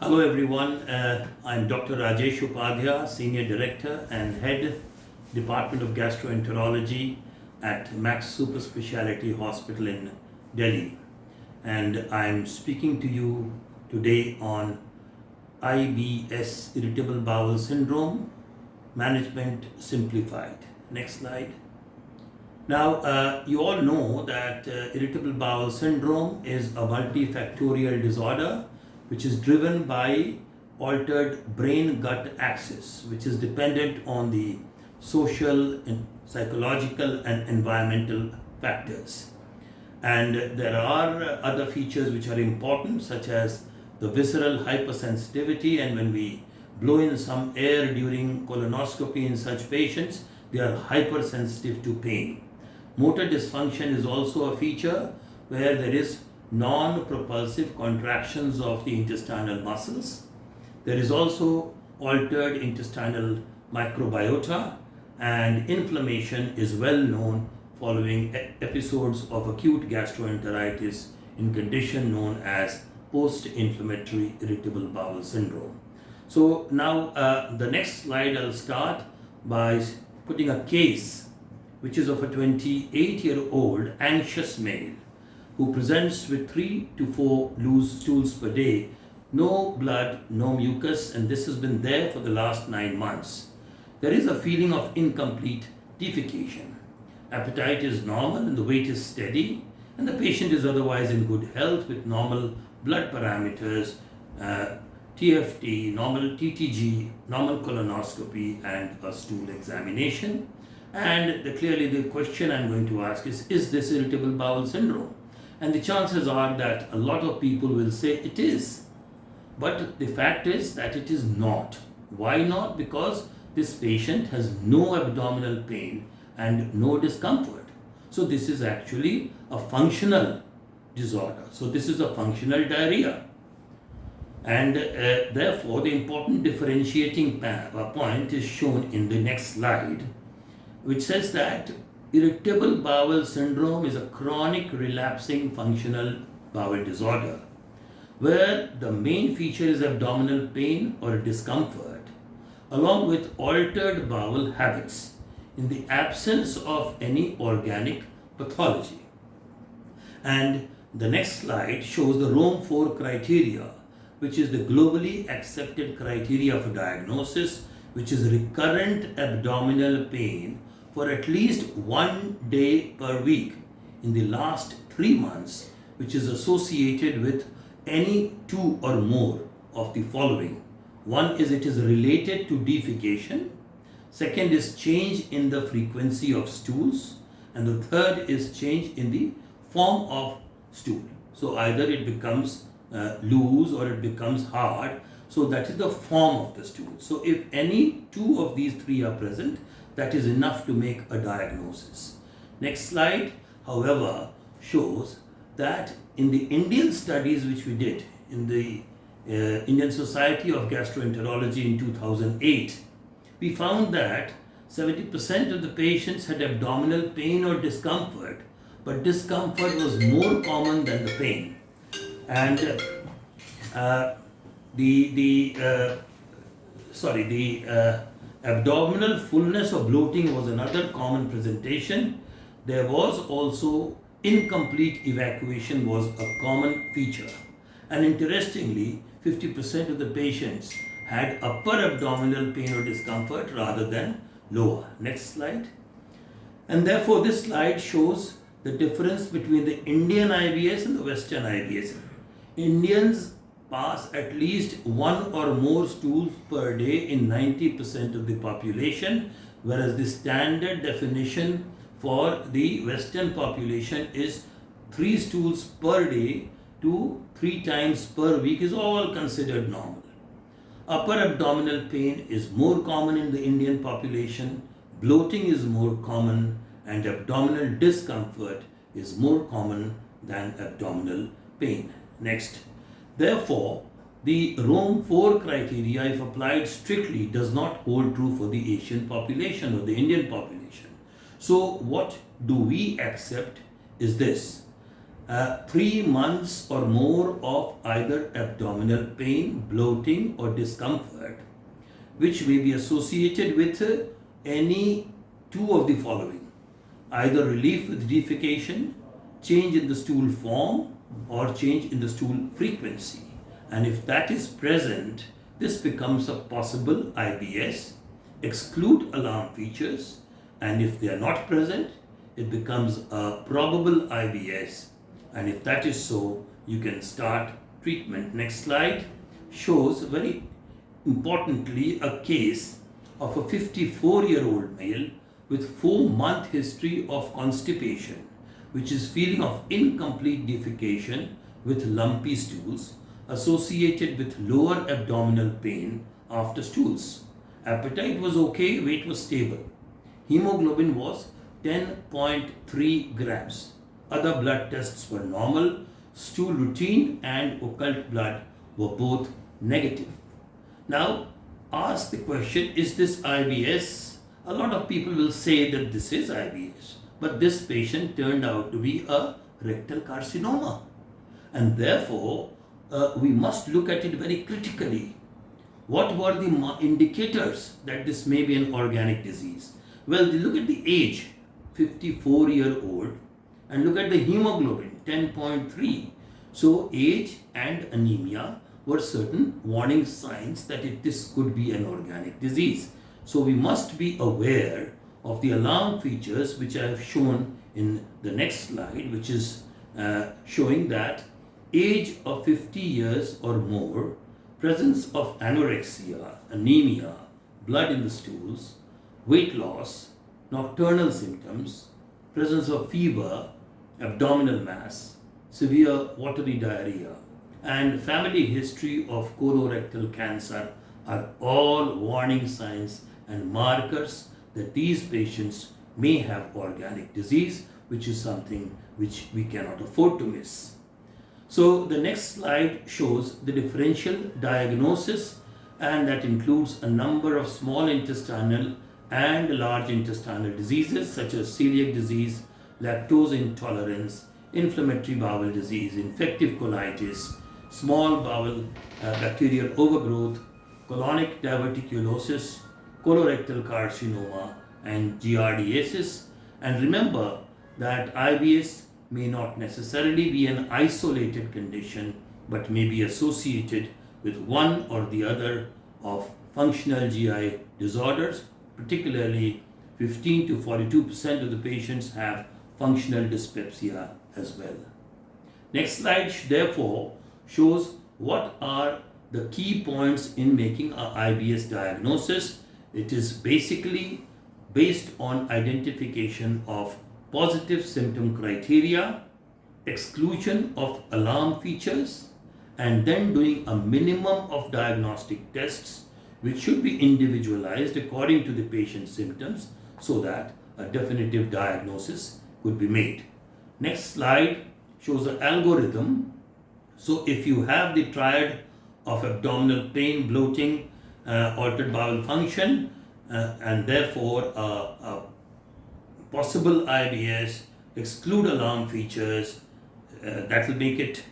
Hello everyone, I'm Dr. Rajesh Upadhyay, Senior Director and Head Department of Gastroenterology at Max Super Speciality Hospital in Delhi, and I'm speaking to you today on IBS, Irritable Bowel Syndrome, Management Simplified. Next slide. Now, you all know that irritable bowel syndrome is a multifactorial disorder which is driven by altered brain-gut axis, which is dependent on the social, psychological, and environmental factors. And there are other features which are important, such as the visceral hypersensitivity, and when we blow in some air during colonoscopy in such patients, they are hypersensitive to pain. Motor dysfunction is also a feature where there is non-propulsive contractions of the intestinal muscles. There is also altered intestinal microbiota, and inflammation is well known following episodes of acute gastroenteritis in condition known as post-inflammatory irritable bowel syndrome. So now the next slide I'll start by putting a case which is of a 28-year-old anxious male who presents with 3 to 4 loose stools per day, no blood, no mucus, and this has been there for the last 9 months. There is a feeling of incomplete defecation. Appetite is normal and the weight is steady, and the patient is otherwise in good health with normal blood parameters, TFT, normal TTG, normal colonoscopy, and a stool examination. And clearly the question I'm going to ask is this irritable bowel syndrome? And the chances are that a lot of people will say it is. But the fact is that it is not. Why not? Because this patient has no abdominal pain and no discomfort. So this is actually a functional disorder. So this is a functional diarrhea. And therefore the important differentiating point is shown in the next slide, which says that irritable bowel syndrome is a chronic relapsing functional bowel disorder where the main feature is abdominal pain or discomfort along with altered bowel habits in the absence of any organic pathology. And the next slide shows the Rome 4 criteria, which is the globally accepted criteria for diagnosis, which is recurrent abdominal pain for at least 1 day per week in the last 3 months, which is associated with any 2 or more of the following. One is it is related to defecation. Second is change in the frequency of stools. And the third is change in the form of stool. So either it becomes loose or it becomes hard. So that is the form of the stool. So if any 2 of these 3 are present, that is enough to make a diagnosis. Next slide, however, shows that in the Indian studies which we did in the Indian Society of Gastroenterology in 2008, we found that 70% of the patients had abdominal pain or discomfort, but discomfort was more common than the pain. And the abdominal fullness or bloating was another common presentation. There was also incomplete evacuation was a common feature. And interestingly, 50% of the patients had upper abdominal pain or discomfort rather than lower. Next slide. And therefore this slide shows the difference between the Indian IBS and the Western IBS. Indians pass at least 1 or more stools per day in 90% of the population, whereas the standard definition for the Western population is 3 stools per day to 3 times per week is all considered normal. Upper abdominal pain is more common in the Indian population, bloating is more common, and abdominal discomfort is more common than abdominal pain. Next. Therefore, the Rome 4 criteria, if applied strictly, does not hold true for the Asian population or the Indian population. So what do we accept is this. 3 months or more of either abdominal pain, bloating, or discomfort, which may be associated with any two of the following: either relief with defecation, change in the stool form, or change in the stool frequency. And if that is present, this becomes a possible IBS. Exclude alarm features, and if they are not present, it becomes a probable IBS. And if that is so, you can start treatment. Next slide shows very importantly a case of a 54-year-old male with 4-month history of constipation, which is feeling of incomplete defecation with lumpy stools associated with lower abdominal pain after stools. Appetite was okay, weight was stable. Hemoglobin was 10.3 grams. Other blood tests were normal. Stool routine and occult blood were both negative. Now, ask the question, is this IBS? A lot of people will say that this is IBS, but this patient turned out to be a rectal carcinoma. And therefore, we must look at it very critically. What were the indicators that this may be an organic disease? Well, look at the age, 54-year-old, and look at the hemoglobin, 10.3. So age and anemia were certain warning signs that this could be an organic disease. So we must be aware of the alarm features which I have shown in the next slide, which is showing that age of 50 years or more, presence of anorexia, anemia, blood in the stools, weight loss, nocturnal symptoms, presence of fever, abdominal mass, severe watery diarrhea, and family history of colorectal cancer are all warning signs and markers that these patients may have organic disease, which is something which we cannot afford to miss. So the next slide shows the differential diagnosis, and that includes a number of small intestinal and large intestinal diseases such as celiac disease, lactose intolerance, inflammatory bowel disease, infective colitis, small bowel bacterial overgrowth, colonic diverticulosis, colorectal carcinoma, and giardiasis. And remember that IBS may not necessarily be an isolated condition, but may be associated with one or the other of functional GI disorders. Particularly 15 to 42% of the patients have functional dyspepsia as well. Next slide therefore shows what are the key points in making a IBS diagnosis. It is basically based on identification of positive symptom criteria, exclusion of alarm features, and then doing a minimum of diagnostic tests which should be individualized according to the patient's symptoms so that a definitive diagnosis could be made. Next slide shows the algorithm. So if you have the triad of abdominal pain, bloating, altered bowel function, and therefore a possible IBS, exclude alarm features, that will make it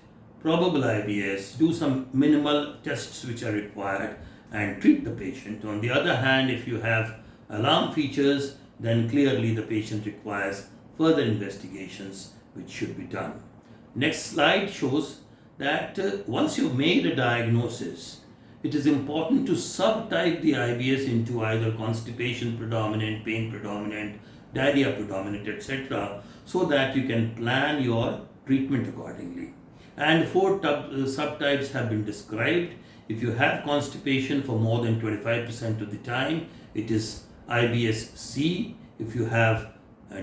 probable IBS, do some minimal tests which are required, and treat the patient. On the other hand, if you have alarm features, then clearly the patient requires further investigations which should be done. Next slide shows that once you've made a diagnosis, it is important to subtype the IBS into either constipation predominant, pain predominant, diarrhea predominant, etc., so that you can plan your treatment accordingly. And 4 subtypes have been described. If you have constipation for more than 25% of the time, it is IBS-C. If you have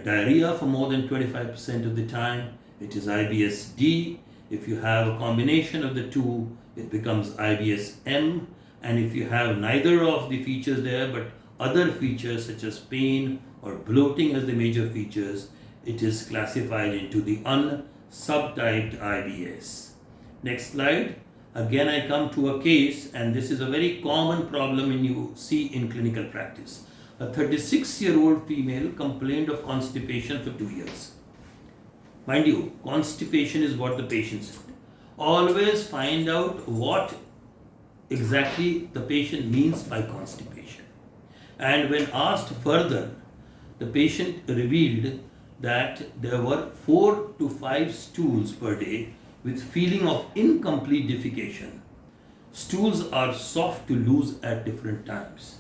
diarrhea for more than 25% of the time, it is IBS-D. If you have a combination of the two, it becomes IBS-M. And if you have neither of the features there, but other features such as pain or bloating as the major features, it is classified into the unsubtyped IBS. Next slide. Again, I come to a case, and this is a very common problem you see in clinical practice. A 36-year-old female complained of constipation for 2 years. Mind you, constipation is what the patient said. Always find out what exactly the patient means by constipation. And when asked further, the patient revealed that there were 4 to 5 stools per day with feeling of incomplete defecation. Stools are soft to lose at different times.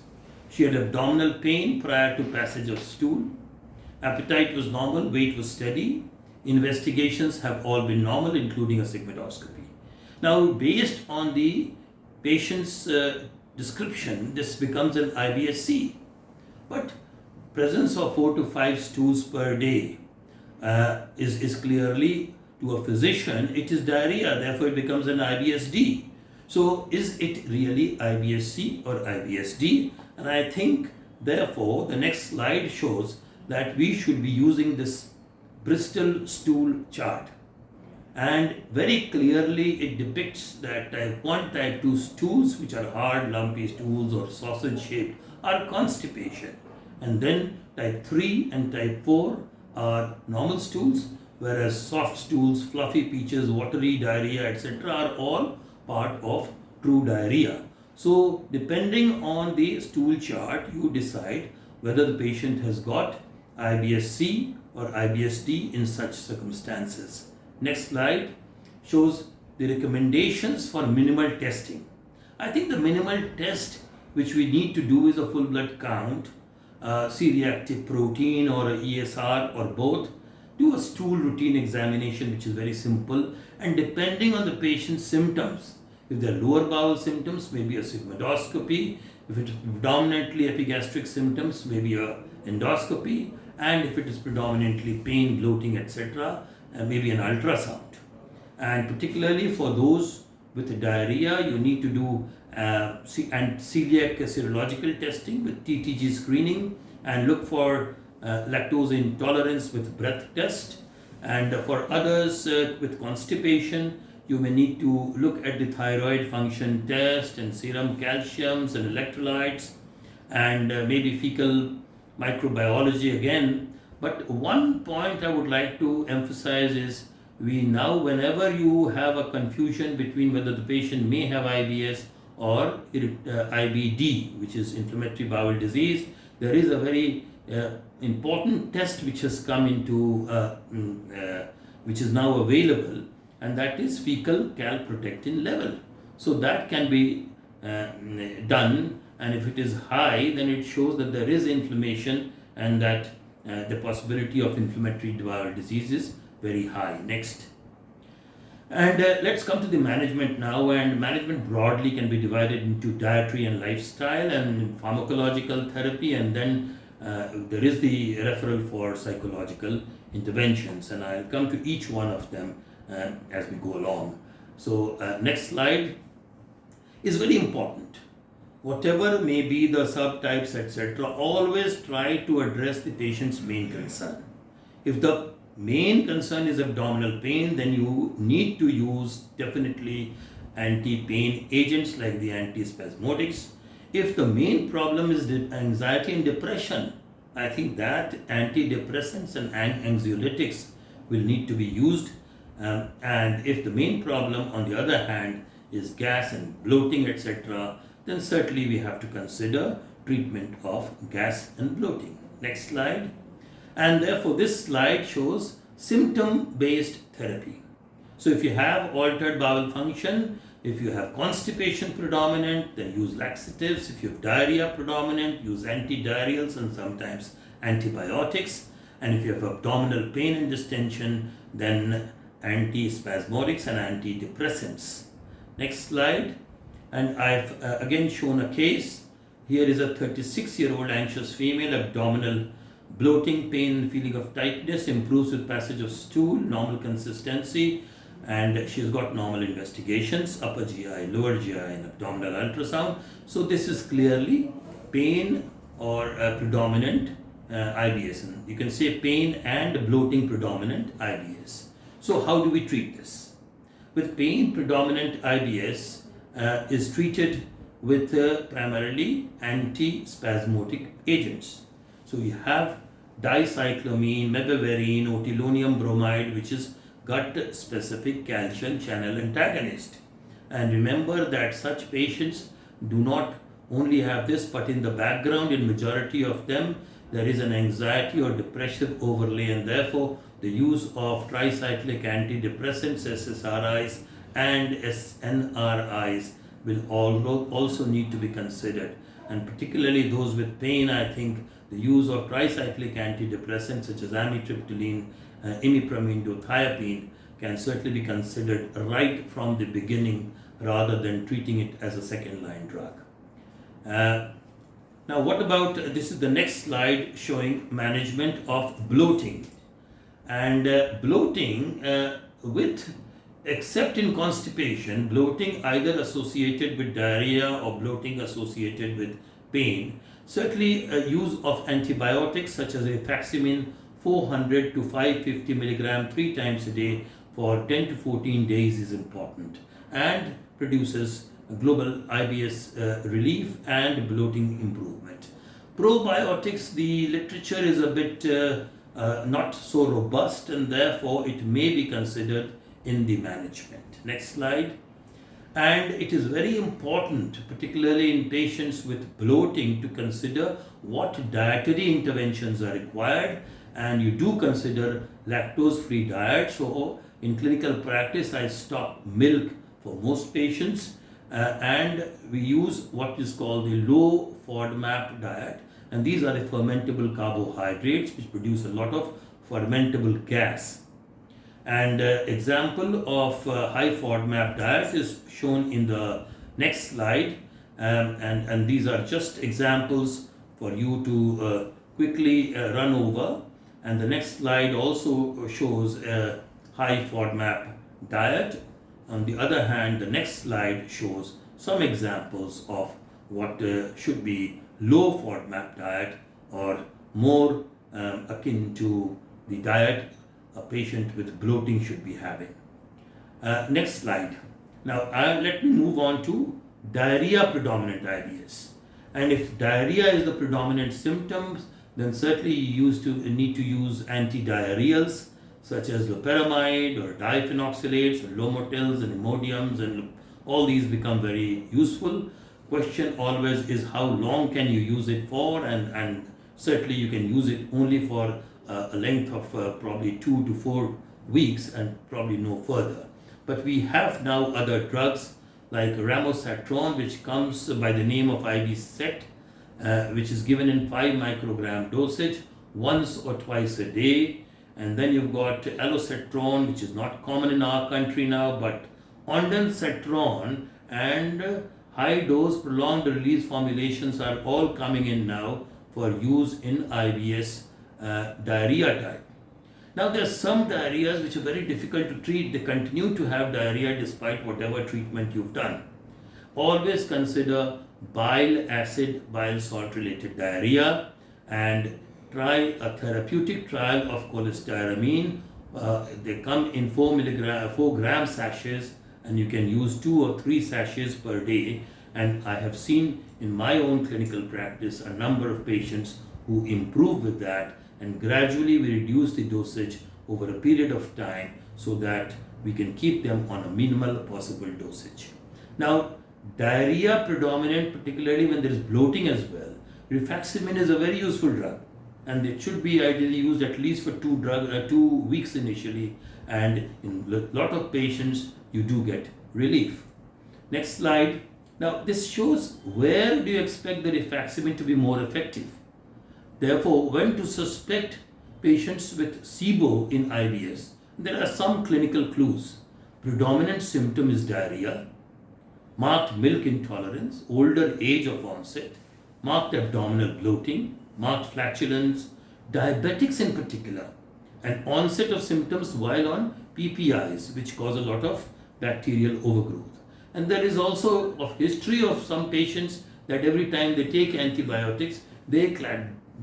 She had abdominal pain prior to passage of stool. Appetite was normal, weight was steady. Investigations have all been normal, including a sigmoidoscopy. Now, based on the patient's description, this becomes an IBS-C. But presence of 4 to 5 stools per day is clearly, to a physician, it is diarrhea, therefore it becomes an IBS-D. So is it really IBS-C or IBS-D? And I think, therefore, the next slide shows that we should be using this Bristol stool chart. And very clearly it depicts that type 1, type 2 stools, which are hard, lumpy stools or sausage shaped, are constipation. And then type 3 and type 4 are normal stools, whereas soft stools, fluffy peaches, watery diarrhea, etc. are all part of true diarrhea. So depending on the stool chart, you decide whether the patient has got IBS-C or IBS-D in such circumstances. Next slide shows the recommendations for minimal testing. I think the minimal test which we need to do is a full blood count, C-reactive protein or a ESR or both. Do a stool routine examination, which is very simple, and depending on the patient's symptoms, if they're lower bowel symptoms, maybe a sigmoidoscopy. If it's predominantly epigastric symptoms, maybe a endoscopy. And if it is predominantly pain, bloating, etc., maybe an ultrasound. And particularly for those with diarrhea, you need to do celiac serological testing with TTG screening and look for lactose intolerance with breath test. And for others with constipation, you may need to look at the thyroid function test and serum calciums and electrolytes and maybe fecal microbiology again. But one point I would like to emphasize is we now, whenever you have a confusion between whether the patient may have IBS or IBD, which is inflammatory bowel disease, there is a very important test which has come into, which is now available, and that is fecal calprotectin level. So that can be done, and if it is high, then it shows that there is inflammation and that the possibility of inflammatory bowel disease is very high. Next. And let's come to the management now. And management broadly can be divided into dietary and lifestyle and pharmacological therapy, and then there is the referral for psychological interventions, and I'll come to each one of them as we go along. So next slide is very important. Whatever may be the subtypes, etc., always try to address the patient's main concern. If the main concern is abdominal pain, then you need to use definitely anti-pain agents like the antispasmodics. If the main problem is anxiety and depression, I think that antidepressants and anxiolytics will need to be used. And if the main problem, on the other hand, is gas and bloating, etc., then certainly we have to consider treatment of gas and bloating. Next slide. And therefore this slide shows symptom-based therapy. So if you have altered bowel function, if you have constipation predominant, then use laxatives. If you have diarrhea predominant, use antidiarrheals and sometimes antibiotics. And if you have abdominal pain and distension, then antispasmodics and antidepressants. Next slide. And I've again shown a case. Here is a 36-year-old anxious female, abdominal bloating, pain, feeling of tightness, improves with passage of stool, normal consistency, and she's got normal investigations, upper GI, lower GI, and abdominal ultrasound. So this is clearly pain or predominant IBS. And you can say pain and bloating predominant IBS. So how do we treat this? With pain predominant IBS is treated with primarily antispasmodic agents. So we have dicyclomine, mebeverine, otilonium bromide, which is gut-specific calcium channel antagonist. And remember that such patients do not only have this, but in the background, in majority of them, there is an anxiety or depressive overlay, and therefore the use of tricyclic antidepressants, SSRIs and SNRIs will also need to be considered. And particularly those with pain, I think the use of tricyclic antidepressants such as amitriptyline, imipramine, thiopine can certainly be considered right from the beginning rather than treating it as a second line drug. Now what about, this is the next slide showing management of bloating. And bloating except in constipation, bloating either associated with diarrhea or bloating associated with pain, certainly use of antibiotics such as rifaximin 400 to 550 milligram 3 times a day for 10 to 14 days is important and produces global IBS relief and bloating improvement. Probiotics, the literature is a bit not so robust, and therefore it may be considered in the management. Next slide. And it is very important, particularly in patients with bloating, to consider what dietary interventions are required, and you do consider lactose-free diet. So in clinical practice, I stop milk for most patients, and we use what is called the low Fodmap diet, and these are the fermentable carbohydrates which produce a lot of fermentable gas. And example of high Fodmap diet is shown in the next slide, and these are just examples for you to quickly run over. And the next slide also shows a high Fodmap diet. On the other hand, the next slide shows some examples of what should be low Fodmap diet, or more akin to the diet a patient with bloating should be having. Next slide. Now let me move on to diarrhea predominant IBS. And if diarrhea is the predominant symptoms, then certainly you need to use antidiarrheals such as loperamide or diphenoxylates or lomotils and imodiums, and all these become very useful. Question always is how long can you use it for, and certainly you can use it only for a length of probably 2 to 4 weeks and probably no further. But we have now other drugs like ramosatron, which comes by the name of IB-Set, which is given in 5 microgram dosage once or twice a day. And then you've got alosetron, which is not common in our country now, but ondansetron and high dose prolonged release formulations are all coming in now for use in IBS diarrhea type. Now there are some diarrheas which are very difficult to treat. They continue to have diarrhea despite whatever treatment you've done. Always consider bile acid, bile salt related diarrhea, and try a therapeutic trial of cholestyramine. They come in 4 gram sachets, and you can use 2 or 3 sachets per day. And I have seen in my own clinical practice a number of patients who improve with that, and gradually we reduce the dosage over a period of time so that we can keep them on a minimal possible dosage. Now, diarrhea predominant, particularly when there is bloating as well, rifaximin is a very useful drug, and it should be ideally used at least for 2 weeks initially, and in a lot of patients you do get relief. Next slide. Now this shows where do you expect the rifaximin to be more effective. Therefore, when to suspect patients with Sibo in IBS, there are some clinical clues. Predominant symptom is diarrhea, marked milk intolerance, older age of onset, marked abdominal bloating, marked flatulence, diabetics in particular, and onset of symptoms while on PPIs, which cause a lot of bacterial overgrowth. And there is also a history of some patients that every time they take antibiotics, they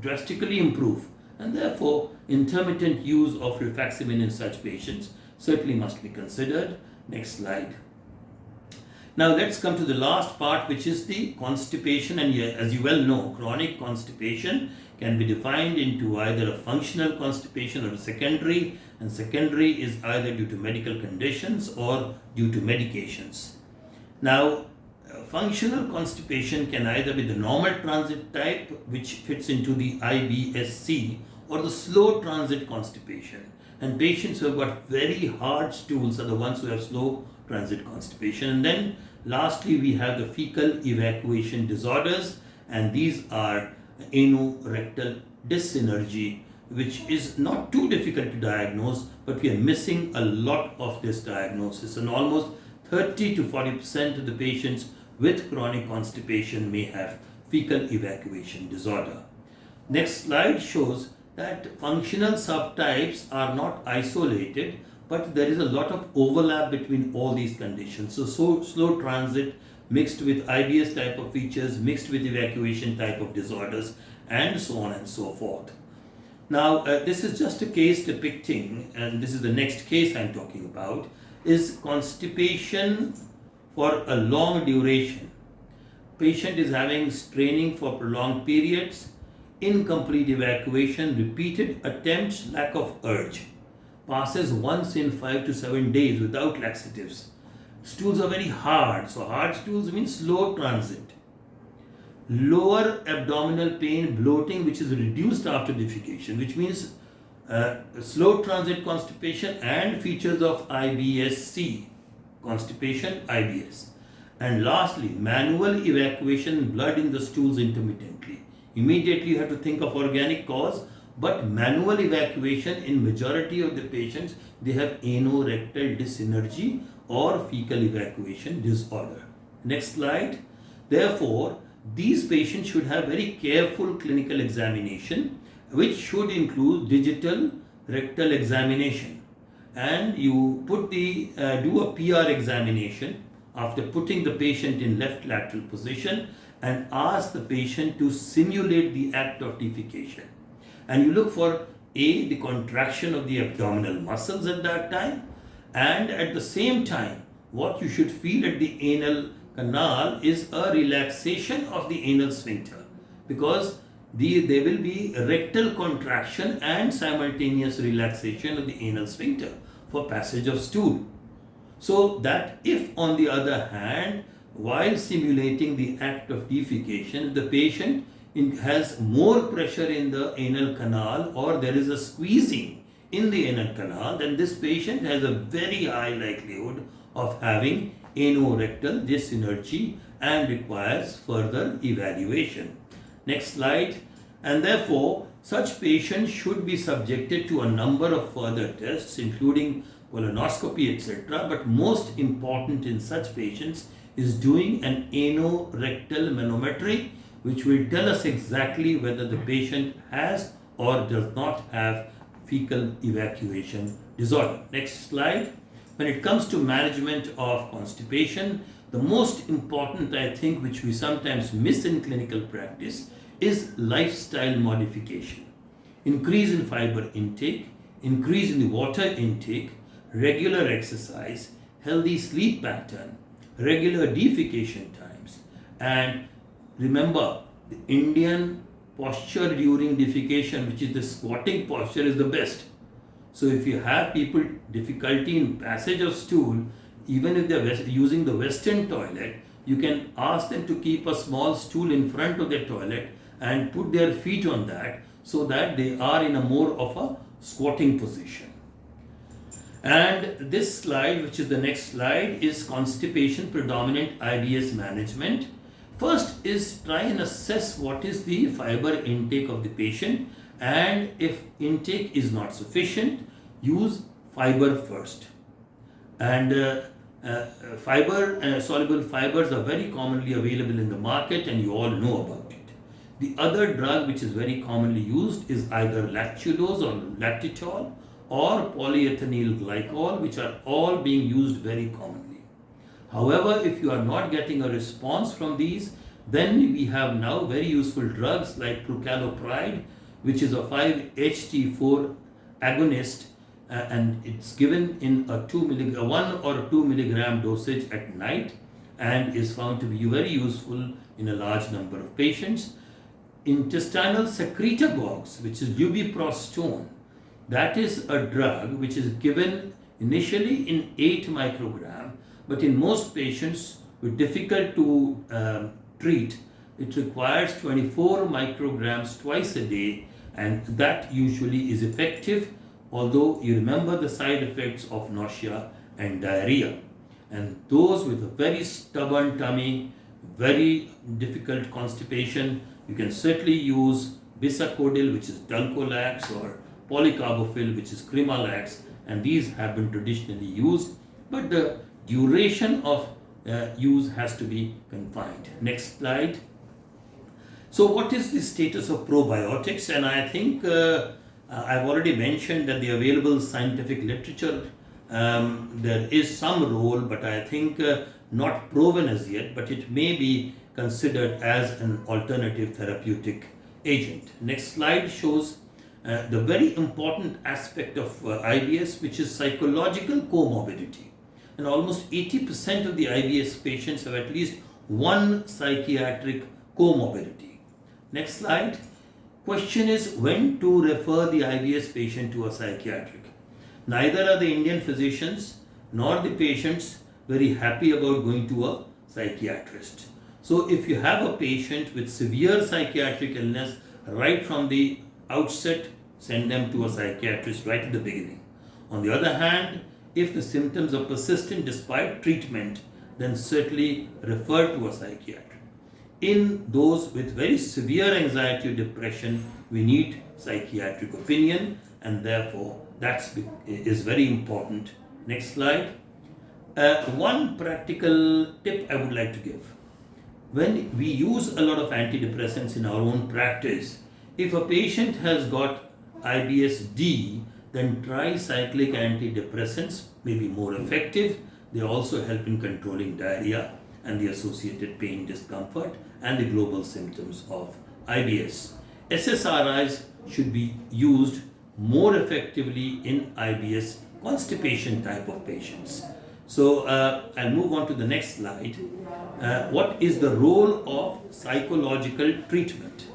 drastically improve, and therefore intermittent use of rifaximin in such patients certainly must be considered. Next slide. Now let's come to the last part, which is the constipation. And as you well know, chronic constipation can be defined into either a functional constipation or a secondary, and secondary is either due to medical conditions or due to medications. Now, functional constipation can either be the normal transit type, which fits into the IBSC, or the slow transit constipation. And patients who have got very hard stools are the ones who have slow transit constipation. And then lastly, we have the fecal evacuation disorders, and these are anorectal dyssynergy, which is not too difficult to diagnose, but we are missing a lot of this diagnosis, and almost 30 to 40% of the patients with chronic constipation may have fecal evacuation disorder. Next slide shows that functional subtypes are not isolated, but there is a lot of overlap between all these conditions. So slow transit mixed with IBS type of features, mixed with evacuation type of disorders, and so on and so forth. Now, this is just a case depicting, and this is the next case I'm talking about, is constipation for a long duration. Patient is having straining for prolonged periods, incomplete evacuation, repeated attempts, lack of urge. Passes once in 5 to 7 days without laxatives. Stools are very hard, so hard stools mean slow transit. Lower abdominal pain, bloating, which is reduced after defecation, which means slow transit constipation and features of IBS-C, constipation, IBS. And lastly, manual evacuation, blood in the stools intermittently. Immediately you have to think of organic cause, but manual evacuation in majority of the patients, they have anorectal dyssynergy or fecal evacuation disorder. Next slide. Therefore, these patients should have very careful clinical examination, which should include digital rectal examination. And you do a PR examination after putting the patient in left lateral position and ask the patient to simulate the act of defecation. And you look for the contraction of the abdominal muscles at that time, and at the same time, what you should feel at the anal canal is a relaxation of the anal sphincter, because there will be rectal contraction and simultaneous relaxation of the anal sphincter for passage of stool. So that if on the other hand, while simulating the act of defecation, the patient has more pressure in the anal canal or there is a squeezing in the anal canal, then this patient has a very high likelihood of having anorectal dyssynergy and requires further evaluation. Next slide. And therefore, such patients should be subjected to a number of further tests, including colonoscopy, etc. But most important in such patients is doing an anorectal manometry, which will tell us exactly whether the patient has or does not have fecal evacuation disorder. Next slide. When it comes to management of constipation, the most important, I think, which we sometimes miss in clinical practice is lifestyle modification. Increase in fiber intake, increase in the water intake, regular exercise, healthy sleep pattern, regular defecation times, and remember, the Indian posture during defecation, which is the squatting posture, is the best. So if you have people difficulty in passage of stool, even if they are using the Western toilet, you can ask them to keep a small stool in front of their toilet and put their feet on that so that they are in a more of a squatting position. And this slide, which is the next slide, is constipation predominant IBS management. First is try and assess what is the fiber intake of the patient, and if intake is not sufficient, use fiber first. And soluble fibers are very commonly available in the market and you all know about it. The other drug which is very commonly used is either lactulose or lactitol or polyethylene glycol, which are all being used very commonly. However, if you are not getting a response from these, then we have now very useful drugs like Trucalopride, which is a 5-HT4 agonist, and it's given in a 1 or 2 milligram dosage at night, and is found to be very useful in a large number of patients. Intestinal secretagogues, which is lubiprostone, that is a drug which is given initially in 8 microgram, but in most patients with difficult to treat, it requires 24 micrograms twice a day, and that usually is effective, although you remember the side effects of nausea and diarrhea. And those with a very stubborn tummy, very difficult constipation, you can certainly use bisacodyl, which is dulcolax, or polycarbophyl, which is Crimalax, and these have been traditionally used, but the duration of use has to be confined. Next slide. So what is the status of probiotics? And I think I've already mentioned that the available scientific literature, there is some role, but I think not proven as yet, but it may be considered as an alternative therapeutic agent. Next slide shows the very important aspect of IBS, which is psychological comorbidity. And almost 80% of the IBS patients have at least one psychiatric comorbidity. Next slide. Question is when to refer the IBS patient to a psychiatric. Neither are the Indian physicians nor the patients very happy about going to a psychiatrist. So if you have a patient with severe psychiatric illness, right from the outset, send them to a psychiatrist right at the beginning. On the other hand, if the symptoms are persistent despite treatment, then certainly refer to a psychiatrist. In those with very severe anxiety or depression, we need psychiatric opinion, and therefore that is very important. Next slide. One practical tip I would like to give. When we use a lot of antidepressants in our own practice, if a patient has got IBS-D, then tricyclic antidepressants may be more effective. They also help in controlling diarrhea and the associated pain, discomfort, and the global symptoms of IBS. SSRIs should be used more effectively in IBS constipation type of patients. So I'll move on to the next slide. What is the role of psychological treatment?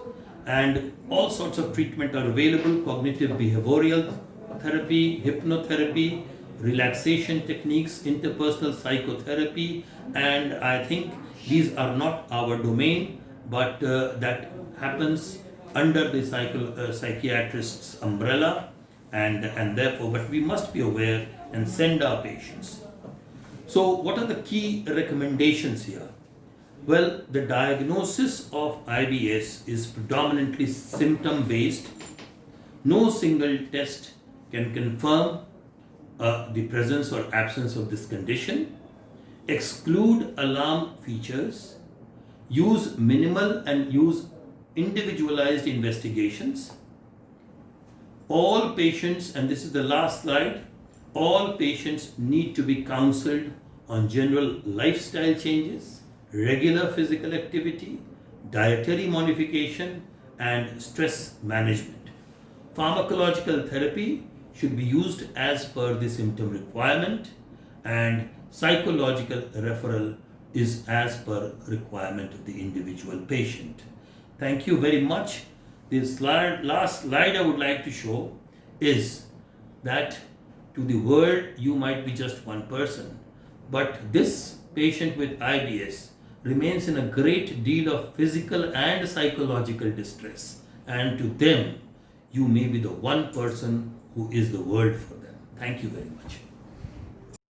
And all sorts of treatment are available: cognitive behavioral therapy, hypnotherapy, relaxation techniques, interpersonal psychotherapy, and I think these are not our domain, but that happens under the psychiatrist's umbrella, and therefore, but we must be aware and send our patients. So what are the key recommendations here? Well, the diagnosis of IBS is predominantly symptom-based. No single test can confirm the presence or absence of this condition. Exclude alarm features. Use minimal and use individualized investigations. All patients, and this is the last slide, all patients need to be counseled on general lifestyle changes, regular physical activity, dietary modification, and stress management. Pharmacological therapy should be used as per the symptom requirement, and psychological referral is as per requirement of the individual patient. Thank you very much. This last slide I would like to show is that to the world you might be just one person, but this patient with IBS remains in a great deal of physical and psychological distress, and to them you may be the one person who is the world for them. Thank you very much.